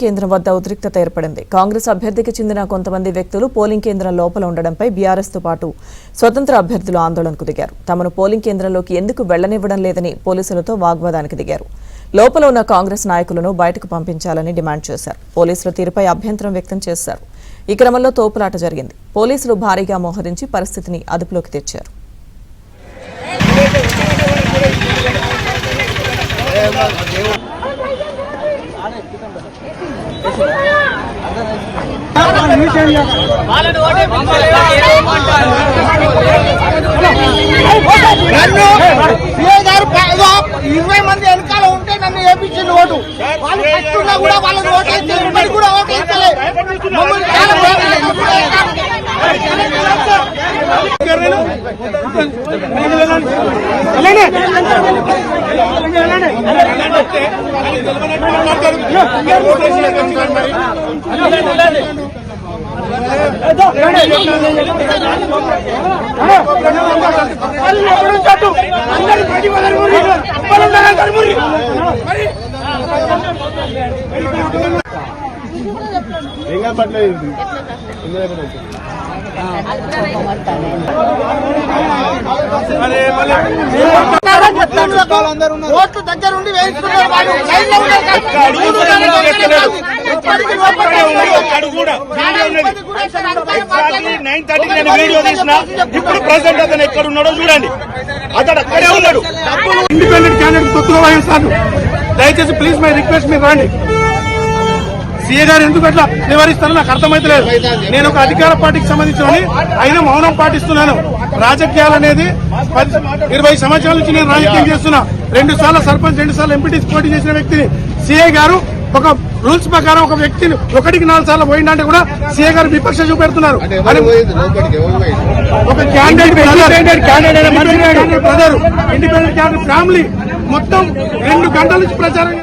కేంద్రం వద్ద ఉద్రిక్తత ఏర్పడింది. కాంగ్రెస్ అభ్యర్థికి చెందిన కొంతమంది వ్యక్తులు పోలింగ్ కేంద్రం లోపల ఉండడంపై బీఆర్ఎస్ తో పాటు స్వతంత్ర అభ్యర్థులు ఆందోళనకు దిగారు. తమను పోలింగ్ కేంద్రంలోకి ఎందుకు వెళ్లనివ్వడం లేదని పోలీసులతో వాగ్వాదానికి దిగారు. లోపల ఉన్న కాంగ్రెస్ నాయకులను బయటకు పంపించాలని డిమాండ్ చేశారు. పోలీసుల తీరుపై అభ్యంతరం వ్యక్తం చేశారు. ఈ క్రమంలో తోపులాట జరిగింది. పోలీసులు భారీగా మోహరించి పరిస్థితిని అదుపులోకి తెచ్చారు. ఇరవై మంది వెనకాల ఉంటే నన్ను వేపించింది ఓటు. వాళ్ళు కట్టున్నా కూడా వాళ్ళని ఓటు అయితే ఇప్పటికి కూడా ఓటు వేస్తలేదు. ఓట్లు దగ్గర ఉండి వేయించుకున్నారు. ఇప్పుడు ప్రెసిడెంట్ అతను ఎక్కడ ఉన్నాడో చూడండి. అతడు అక్కడే ఉన్నాడు. ఇండిపెండెంట్ క్యాండిడేట్ తొత్తుగా వహిస్తాను. దయచేసి ప్లీజ్ మై రిక్వెస్ట్ మీరు రండి. సీఏ గారు ఎందుకు అట్లా నివారిస్తారో నాకు అర్థమైతలేదు. నేను ఒక అధికార పార్టీకి సంబంధించిన అయినా మౌనం పాటిస్తున్నాను. రాజకీయాలు అనేది 20 సంవత్సరాల నుంచి నేను రాజకీయం చేస్తున్నా. 2 సార్లు సర్పంచ్, 2 సార్లు ఎంపీటీసీ పోటీ చేసిన వ్యక్తిని. సీఏ గారు ఒక రూల్స్ ప్రకారం ఒక వ్యక్తిని 1కి 4 సార్లు పోయిందంటే కూడా సీఏ గారు విపక్ష చూపెడుతున్నారు. ఒక candidate brother, independent candidate family మొత్తం 2 గంటల నుంచి ప్రచారం